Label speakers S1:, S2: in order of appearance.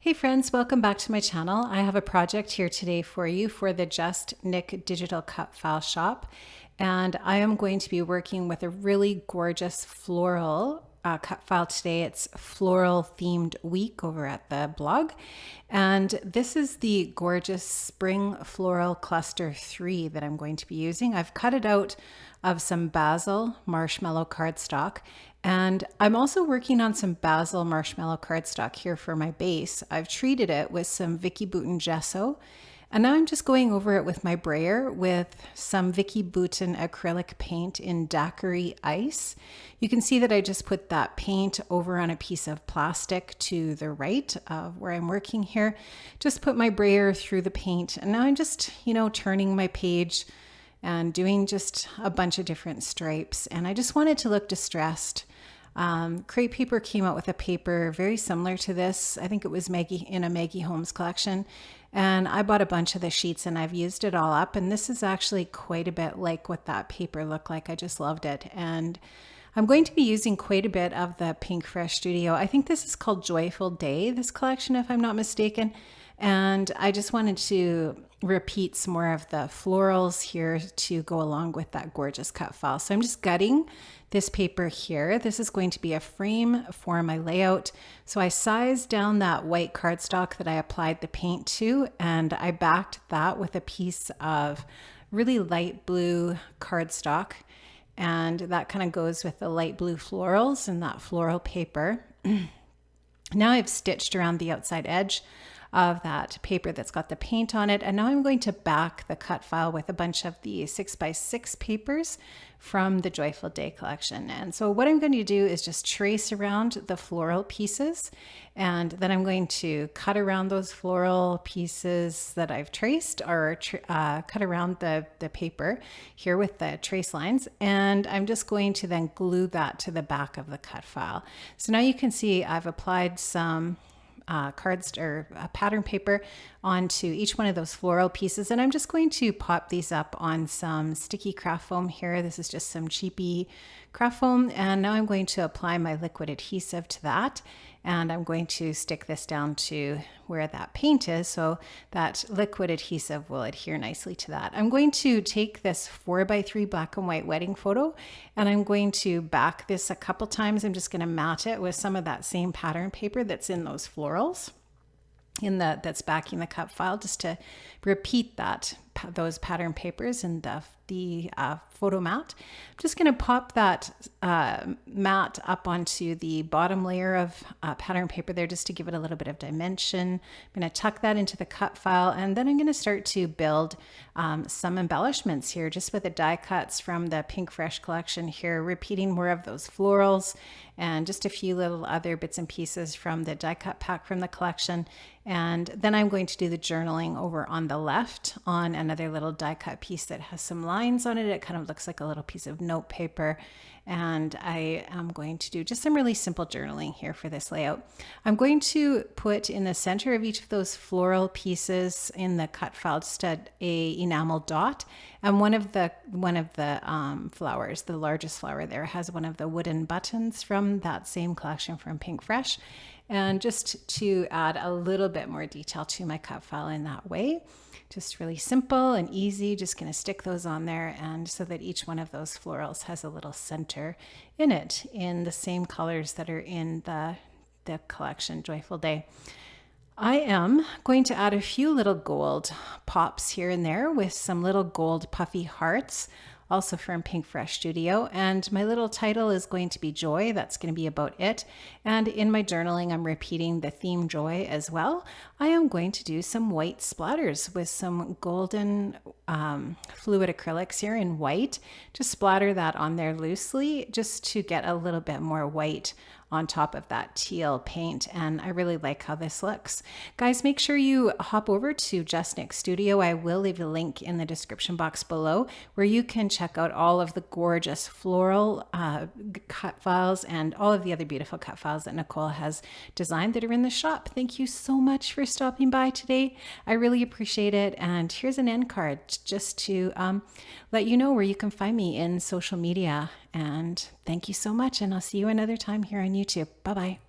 S1: Hey friends, welcome back to my channel. I have a project here today for you for the Just Nick Digital Cut File Shop. And I am going to be working with a really gorgeous floral cut file today. It's floral themed week over at the blog. And this is the gorgeous Spring Floral Cluster 3 that I'm going to be using. I've cut it out of some basil marshmallow cardstock. And I'm also working on some basil marshmallow cardstock here for my base. I've treated it with some Vicky Bouton gesso. And now I'm just going over it with my brayer with some Vicky Bouton acrylic paint in daiquiri ice. You can see that I just put that paint over on a piece of plastic to the right of where I'm working here. Just put my brayer through the paint. And now I'm just, turning my page and doing just a bunch of different stripes. And I just wanted to look distressed. Crepe Paper came out with a paper very similar to this. I think it was Maggie in a Maggie Holmes collection. And I bought a bunch of the sheets and I've used it all up. And this is actually quite a bit like what that paper looked like. I just loved it. And I'm going to be using quite a bit of the Pink Fresh Studio. I think this is called Joyful Day, this collection, if I'm not mistaken. And I just wanted to repeat some more of the florals here to go along with that gorgeous cut file. So I'm just gutting this paper here. This is going to be a frame for my layout. So I sized down that white cardstock that I applied the paint to, and I backed that with a piece of really light blue cardstock. And that kind of goes with the light blue florals and that floral paper. Now I've stitched around the outside edge of that paper that's got the paint on it. And now I'm going to back the cut file with a bunch of the 6x6 papers from the Joyful Day collection. And so what I'm going to do is just trace around the floral pieces, and then I'm going to cut around those floral pieces that I've traced, or cut around the paper here with the trace lines. And I'm just going to then glue that to the back of the cut file. So now you can see I've applied some cards or pattern paper onto each one of those floral pieces, and I'm just going to pop these up on some sticky craft foam here. This is just some cheapy craft foam, and now I'm going to apply my liquid adhesive to that, and I'm going to stick this down to where that paint is so that liquid adhesive will adhere nicely to that. I'm going to take this 4x3 black and white wedding photo, and I'm going to back this a couple times. I'm just going to mat it with some of that same pattern paper that's in those florals that's backing the cut file, just to repeat those pattern papers in the photo mat. I'm just going to pop that mat up onto the bottom layer of pattern paper there, just to give it a little bit of dimension. I'm going to tuck that into the cut file, and then I'm going to start to build some embellishments here just with the die cuts from the Pink Fresh collection here, repeating more of those florals and just a few little other bits and pieces from the die cut pack from the collection. And then I'm going to do the journaling over on the left on another little die cut piece that has some lines on it. It kind of looks like a little piece of note paper. And I am going to do just some really simple journaling here for this layout. I'm going to put in the center of each of those floral pieces in the cut file just a enamel dot, and one of the flowers, the largest flower there, has one of the wooden buttons from that same collection from Pink Fresh. And just to add a little bit more detail to my cut file in that way. Just really simple and easy, just going to stick those on there, and so that each one of those florals has a little center in it in the same colors that are in the collection Joyful Day. I am going to add a few little gold pops here and there with some little gold puffy hearts, also from Pink Fresh Studio. And my little title is going to be Joy. That's going to be about it. And in my journaling, I'm repeating the theme Joy as well. I am going to do some white splatters with some golden fluid acrylics here in white. Just splatter that on there loosely, just to get a little bit more white on top of that teal paint, and I really like how this looks. Guys, make sure you hop over to Just Nick Studio. I will leave a link in the description box below where you can check out all of the gorgeous floral cut files and all of the other beautiful cut files that Nicole has designed that are in the shop. Thank you so much for stopping by today. I really appreciate it. And here's an end card just to let you know where you can find me in social media. And thank you so much, and I'll see you another time here on YouTube. Bye-bye.